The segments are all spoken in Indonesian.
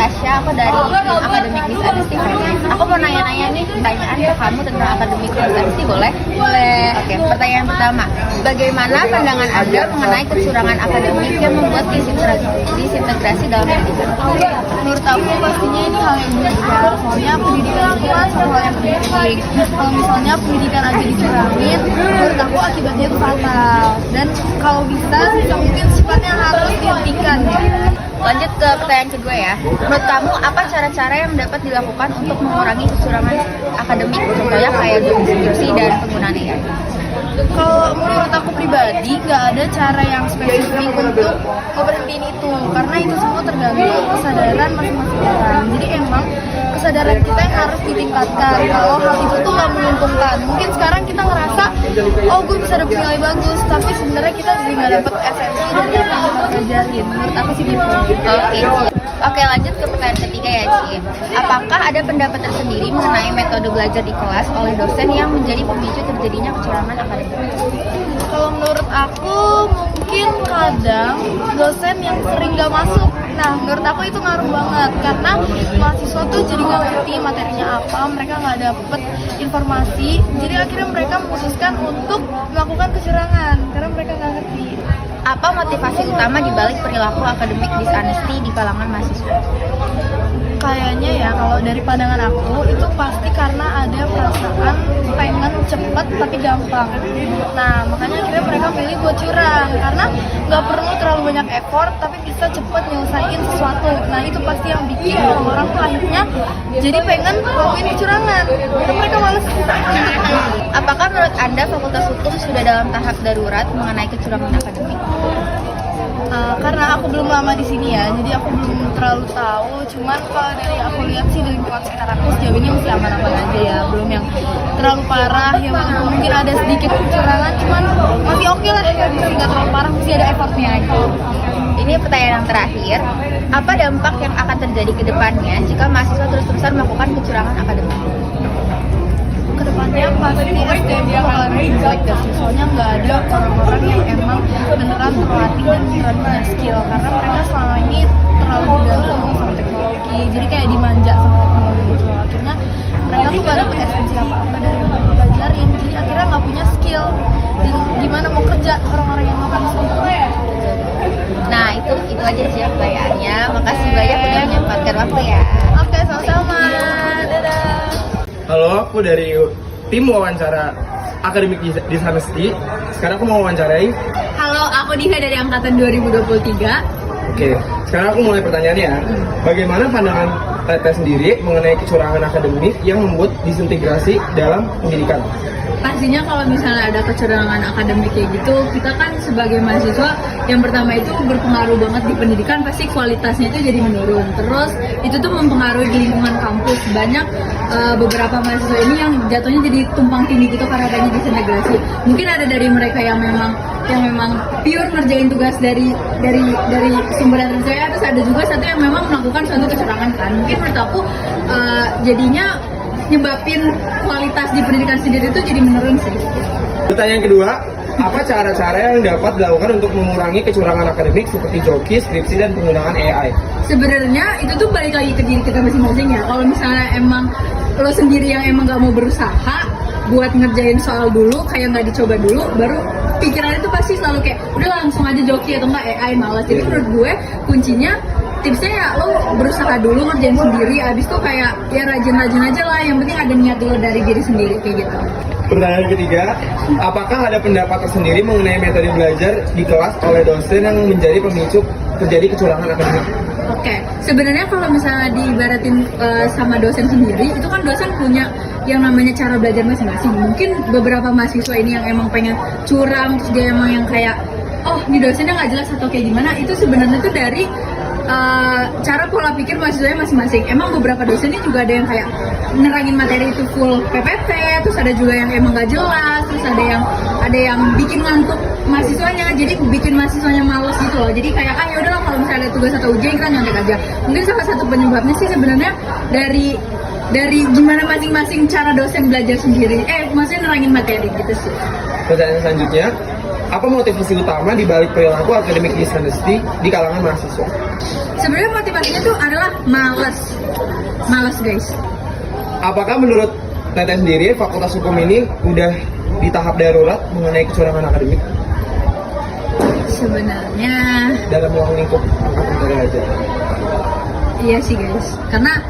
Tasya, aku dari Akademik Dishonesty. Aku mau nanya-nanya nih pertanyaan ke kamu tentang Akademik Dishonesty, boleh? Boleh. Oke, pertanyaan pertama. Bagaimana pandangan Anda mengenai kecurangan akademik yang membuat disintegrasi dalam pendidikan? Menurut aku pastinya ini hal yang wajar, soalnya pendidikan itu kan satu hal yang penting. Kalau misalnya pendidikan aja dicurangin, menurut aku akibatnya itu fatal. Dan kalau bisa mungkin sifatnya harus dihentikan. Lanjut ke pertanyaan kedua ya. Menurut kamu apa cara-cara yang dapat dilakukan untuk mengurangi kecurangan akademik? Contohnya kayak skripsi dan penggunaan AI. Kalau menurut aku pribadi nggak ada cara yang spesifik untuk ngeberhentiin itu, karena itu semua tergantung kesadaran masing-masing orang. Jadi emang kesadaran kita yang harus ditingkatkan kalau hal itu tuh nggak menguntungkan. Mungkin sekarang kita ngerasa, oh gue bisa dapet nilai bagus, tapi sebenarnya kita jadi nggak dapet esensi dari apa yang kita pelajarin. Menurut aku sih gitu. Oke, lanjut ke pertanyaan ketiga ya, Ci. Apakah ada pendapat tersendiri mengenai metode belajar di kelas oleh dosen yang menjadi pemicu terjadinya kecurangan akademik? Kalau menurut aku mungkin kadang dosen yang sering gak masuk. Nah, menurut aku itu ngaruh banget karena mahasiswa tuh jadi gak ngerti materinya apa, mereka gak dapet informasi, jadi akhirnya mereka memutuskan untuk melakukan kecurangan karena mereka gak ngerti. Apa motivasi utama dibalik perilaku akademik dishonesty di kalangan mahasiswa? Kayaknya ya kalau dari pandangan aku itu pasti karena ada perasaan pengen cepet tapi gampang. Nah makanya akhirnya mereka pilih buat curang karena nggak perlu terlalu banyak effort tapi bisa cepet nyelesain sesuatu. Nah itu pasti yang bikin orang-orang tuh akhirnya jadi pengen ngelakuin kecurangan karena mereka males. Apakah menurut Anda Fakultas Hukum sudah dalam tahap darurat mengenai kecurangan akademik? Karena aku belum lama di sini ya, jadi aku belum terlalu tahu. Cuman kalau dari aku lihat sih di lingkungan sekitar aku sejauh ini masih aman-aman aja ya, belum yang terlalu parah. Yang mungkin ada sedikit kecurangan, cuman masih oke lah ya, masih nggak terlalu parah, masih ada effortnya aja. Ini pertanyaan yang terakhir. Apa dampak yang akan terjadi ke depannya jika mahasiswa terus-terusan melakukan kecurangan akademik? Kedepannya pasti SDM bakalan jelek deh, soalnya nggak ada orang-orang yang emang beneran terlatih dan beneran punya skill karena mereka selama ini terlalu bergantung sama teknologi, jadi kayak dimanja sama teknologi gitu. Akhirnya mereka tuh gak dapet esensi apa-apa dari yang mereka pelajarin, jadi akhirnya nggak punya skill dan gimana mau kerja orang-orang yang nggak punya skill. Nah itu aja sih pertanyaannya. Makasih banyak udah menyempatkan waktu ya. Oke, sama-sama. Dadah. Halo, aku dari tim wawancara Akademik Dishonesty. Sekarang aku mau wawancarai. Halo, aku Diha dari Angkatan 2023. Oke, sekarang aku mulai pertanyaannya. Bagaimana pandangan Teteh sendiri mengenai kecurangan akademik yang membuat disintegrasi dalam pendidikan? Pastinya kalau misalnya ada kecurangan akademik kayak gitu, kita kan sebagai mahasiswa yang pertama itu berpengaruh banget di pendidikan, pasti kualitasnya itu jadi menurun. Terus itu tuh mempengaruhi di lingkungan kampus. Banyak beberapa mahasiswa ini yang jatuhnya jadi tumpang tindih gitu karena adanya disintegrasi. Mungkin ada dari mereka yang memang pure ngerjain tugas dari sumber data saya, terus ada juga satu yang memang melakukan suatu kecurangan kan. Mungkin menurut aku jadinya nyebabin kualitas di pendidikan sendiri itu jadi menurun sih. Pertanyaan kedua, apa cara-cara yang dapat dilakukan untuk mengurangi kecurangan akademik seperti joki, skripsi, dan penggunaan AI? Sebenarnya itu tuh balik lagi ke diri kita masing-masing ya. Kalau misalnya emang lo sendiri yang emang gak mau berusaha buat ngerjain soal dulu, kayak nggak dicoba dulu, baru pikirannya tuh pasti selalu kayak udah langsung aja joki atau enggak AI malas. Jadi menurut gue kuncinya tipsnya ya lo berusaha dulu ngerjain sendiri, abis tuh kayak ya rajin-rajin aja lah, yang penting ada niat dulu dari diri sendiri kayak gitu. Pertanyaan ketiga, apakah ada pendapat tersendiri mengenai metode belajar di kelas oleh dosen yang menjadi pemicu terjadi kecurangan akademik? Oke, sebenarnya kalau misalnya diibaratin sama dosen sendiri, itu kan dosen punya yang namanya cara belajar masing-masing. Mungkin beberapa mahasiswa ini yang emang pengen curang, terus dia emang yang kayak, oh ini dosennya nggak jelas atau kayak gimana, itu sebenarnya tuh dari cara pola pikir mahasiswanya masing-masing. Emang beberapa dosen ini juga ada yang kayak nerangin materi itu full PPT, terus ada juga yang emang gak jelas, terus ada yang bikin ngantuk mahasiswanya, jadi bikin mahasiswanya males gitu loh. Jadi kayak ya udahlah kalau misalnya ada tugas atau ujian kita nyontek aja. Mungkin salah satu penyebabnya sih sebenarnya dari gimana masing-masing cara dosen belajar sendiri, maksudnya nerangin materi gitu sih. Pertanyaan selanjutnya, apa motivasi utama di balik perilaku akademik dishonesty di kalangan mahasiswa? Sebenarnya motivasinya tuh adalah males guys. Apakah menurut Teteh sendiri Fakultas Hukum ini udah di tahap darurat mengenai kecurangan akademik Sebenarnya dalam ruang lingkup angkatan derajat? iya sih guys, karena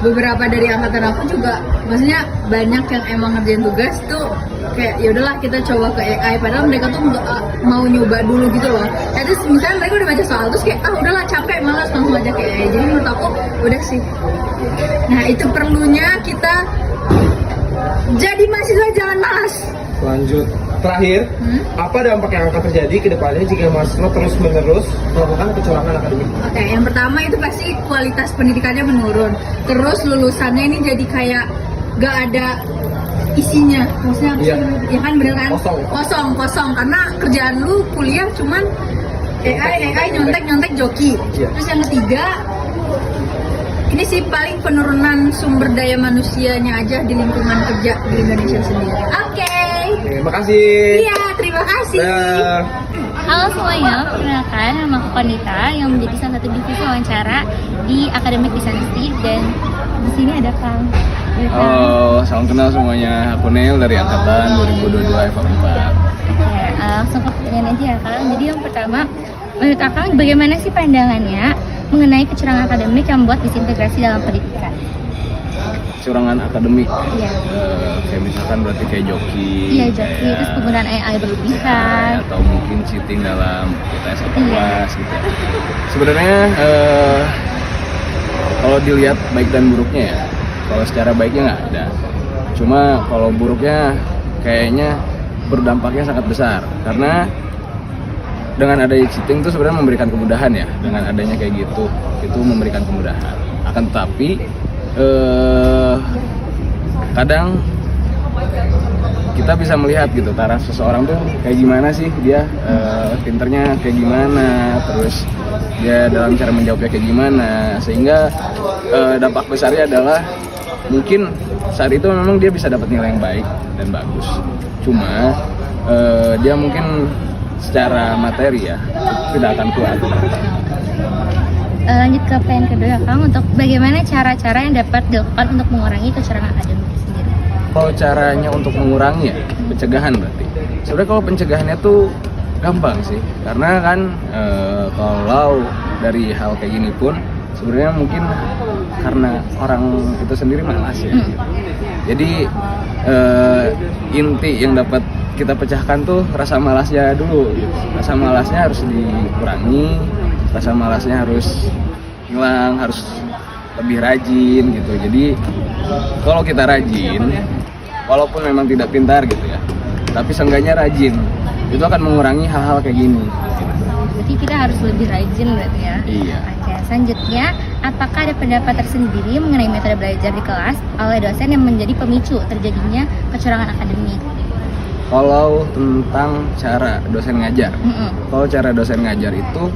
beberapa dari angkatan aku juga maksudnya banyak yang emang ngerjain tugas tuh kayak ya udahlah kita coba ke AI, padahal mereka tuh nggak mau nyoba dulu gitu loh. Terus misalnya mereka udah baca soal terus kayak udahlah capek malas langsung aja ke AI. Jadi menurut aku udah sih. Nah itu perlunya kita jadi mahasiswa jangan malas. Lanjut. Terakhir, apa dampak yang akan terjadi ke depannya jika mahasiswa terus-menerus melakukan kecurangan akademik? Oke, yang pertama itu pasti kualitas pendidikannya menurun. Terus lulusannya ini jadi kayak gak ada isinya. Maksudnya Iya. ya kan bener kan? Kosong. Karena kerjaan lu kuliah cuman AI nyontek joki. Iya. Terus yang ketiga ini sih paling penurunan sumber daya manusianya aja di lingkungan kerja di Indonesia sendiri. Oke. Oke, makasih. Iya, terima kasih. Dah. Halo semuanya, perkenalkan nama aku Konita yang menjadi salah satu divisi wawancara di Akademik Dishonesty dan di sini ada Kang. Halo, salam kenal semuanya. Aku Neil dari angkatan 2022 FA 4. Oke, langsung ke pertanyaan aja ya Kang. Jadi yang pertama, menurut Kang bagaimana sih pandangannya mengenai kecurangan akademik yang membuat disintegrasi dalam pendidikan? Kecurangan akademik. Iya. Kayak misalkan berarti kayak joki. Iya, joki, terus penggunaan AI berlebihan. Atau mungkin cheating dalam tes atau Iya. kelas gitu. Sebenarnya kalau dilihat baik dan buruknya ya. Kalau secara baiknya nggak ada. Cuma kalau buruknya kayaknya berdampaknya sangat besar karena dengan adanya cheating itu sebenarnya memberikan kemudahan ya. Dengan adanya kayak gitu itu memberikan kemudahan. Akan tetapi kadang kita bisa melihat gitu taraf seseorang tuh kayak gimana sih dia, pinternya kayak gimana, terus dia dalam cara menjawabnya kayak gimana, sehingga dampak besarnya adalah mungkin saat itu memang dia bisa dapat nilai yang baik dan bagus, cuma dia mungkin secara materi ya tidak akan kuat. Lanjut ke pertanyaan kedua ya Kang, untuk bagaimana cara-cara yang dapat dilakukan untuk mengurangi kecurangan akademik sendiri? Kalau caranya untuk mengurangi ya, pencegahan berarti. Sebenarnya kalau pencegahannya tuh gampang sih, karena kan kalau dari hal kayak gini pun sebenarnya mungkin karena orang itu sendiri malas ya. Jadi inti yang dapat kita pecahkan tuh rasa malasnya dulu. Rasa malasnya harus dikurangi, rasa malasnya harus hilang, harus lebih rajin gitu. Jadi kalau kita rajin, walaupun memang tidak pintar gitu ya, tapi seenggaknya rajin, itu akan mengurangi hal-hal kayak gini. Berarti kita harus lebih rajin berarti ya? Iya. Oke, selanjutnya, apakah ada pendapat tersendiri mengenai metode belajar di kelas oleh dosen yang menjadi pemicu terjadinya kecurangan akademik? Kalau tentang cara dosen ngajar, kalau cara dosen ngajar itu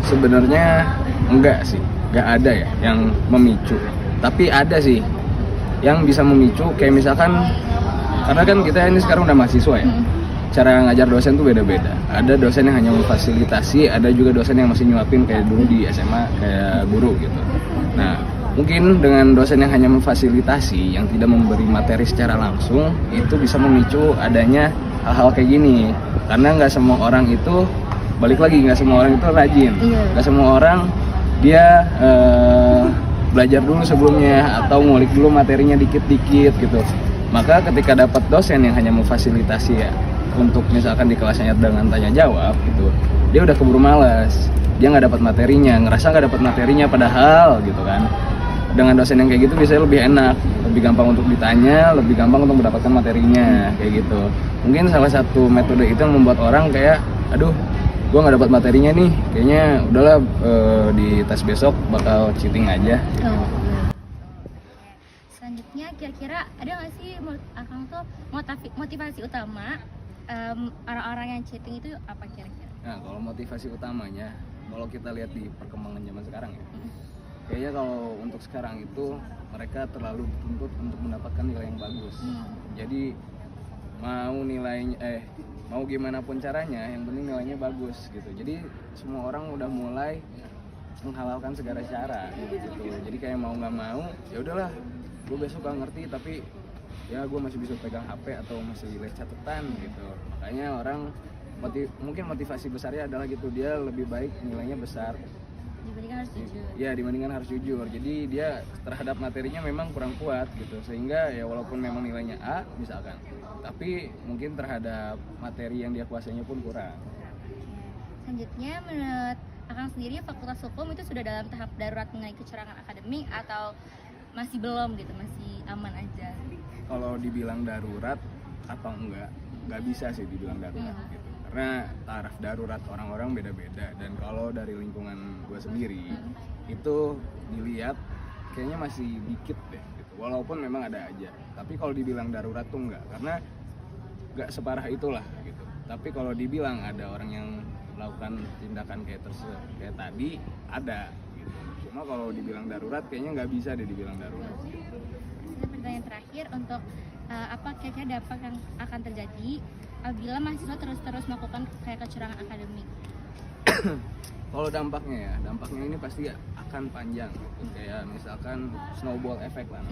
sebenarnya enggak sih, enggak ada ya yang memicu. Tapi ada sih yang bisa memicu, kayak misalkan, karena kan kita ini sekarang udah mahasiswa ya, cara ngajar dosen tuh beda-beda. Ada dosen yang hanya memfasilitasi, ada juga dosen yang masih nyuapin kayak dulu di SMA, kayak guru gitu. Nah, mungkin dengan dosen yang hanya memfasilitasi, yang tidak memberi materi secara langsung, itu bisa memicu adanya hal-hal kayak gini. Karena nggak semua orang itu, balik lagi, nggak semua orang itu rajin. Nggak semua orang dia belajar dulu sebelumnya atau ngulik dulu materinya dikit-dikit gitu. Maka ketika dapat dosen yang hanya memfasilitasi ya, untuk misalkan di kelasnya dengan tanya jawab gitu, dia udah keburu malas, dia nggak dapat materinya, ngerasa nggak dapat materinya, padahal gitu kan. Dengan dosen yang kayak gitu biasanya lebih enak, lebih gampang untuk ditanya, lebih gampang untuk mendapatkan materinya kayak gitu. Mungkin salah satu metode itu yang membuat orang kayak, aduh, gue nggak dapat materinya nih, kayaknya udahlah, di tes besok bakal cheating aja. Selanjutnya, kira-kira ada nggak sih menurut Akang tuh motivasi utama orang-orang yang cheating itu apa kira-kira? Nah, kalau motivasi utamanya, kalau kita lihat di perkembangan zaman sekarang ya, kayaknya kalau untuk sekarang itu mereka terlalu dituntut untuk mendapatkan nilai yang bagus. Jadi mau nilainya mau gimana pun caranya yang penting nilainya bagus gitu. Jadi semua orang udah mulai menghalalkan segala cara gitu. Jadi kayak mau nggak mau ya udahlah, gue besok gak ngerti tapi ya gue masih bisa pegang HP atau masih lihat catatan gitu. Makanya orang mungkin motivasi besarnya adalah gitu, dia lebih baik nilainya besar dibandingkan harus jujur. ya dibandingkan harus jujur. Jadi dia terhadap materinya memang kurang kuat gitu, sehingga ya walaupun memang nilainya A misalkan, tapi mungkin terhadap materi yang dia kuasainya pun kurang. Selanjutnya, menurut Akang sendiri, Fakultas Hukum itu sudah dalam tahap darurat mengenai kecurangan akademik atau masih belum gitu, masih aman aja? Kalau dibilang darurat atau nggak bisa sih dibilang darurat gitu. Karena taraf darurat orang-orang beda-beda, dan kalau dari lingkungan gue sendiri itu dilihat kayaknya masih dikit deh gitu. Walaupun memang ada aja, tapi kalau dibilang darurat tuh nggak, karena nggak separah itulah gitu. Tapi kalau dibilang ada orang yang melakukan tindakan kayak tadi, ada gitu. Cuma kalau dibilang darurat kayaknya nggak bisa deh dibilang darurat. Ini pertanyaan terakhir untuk apa kira-kira dampak yang akan terjadi apabila mahasiswa terus-terus melakukan kayak kecurangan akademik? Kalau dampaknya ini pasti akan panjang gitu. Kayak misalkan snowball effect lah.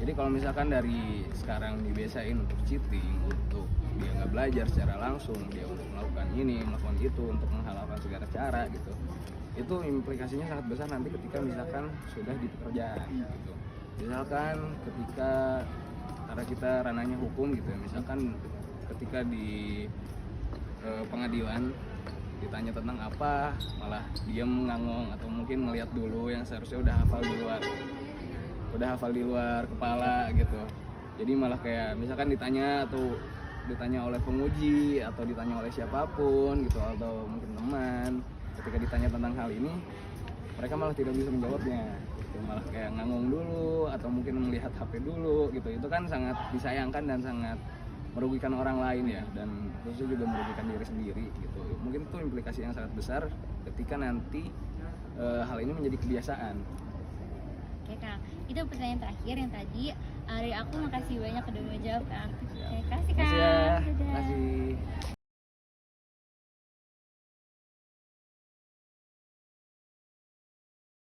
Jadi kalau misalkan dari sekarang dibiasain untuk cheating, untuk dia nggak belajar secara langsung, dia untuk melakukan ini, melakukan itu, untuk menghalalkan segala cara gitu, itu implikasinya sangat besar nanti ketika misalkan sudah di pekerjaan gitu. Misalkan ketika, karena kita ranahnya hukum gitu ya, misalkan ketika di pengadilan ditanya tentang apa malah diam ngangong, atau mungkin ngeliat dulu yang seharusnya udah hafal di luar kepala gitu. Jadi malah kayak misalkan ditanya oleh penguji atau ditanya oleh siapapun gitu, atau mungkin teman, ketika ditanya tentang hal ini mereka malah tidak bisa menjawabnya gitu. Malah kayak ngangong dulu atau mungkin melihat HP dulu gitu. Itu kan sangat disayangkan dan sangat merugikan orang lain ya, dan khususnya juga merugikan diri sendiri gitu. Mungkin itu implikasi yang sangat besar ketika nanti hal ini menjadi kebiasaan. Oke Kang, itu pertanyaan terakhir yang tadi dari aku. Makasih banyak udah menjawab Kang. Oke, kasih Kang.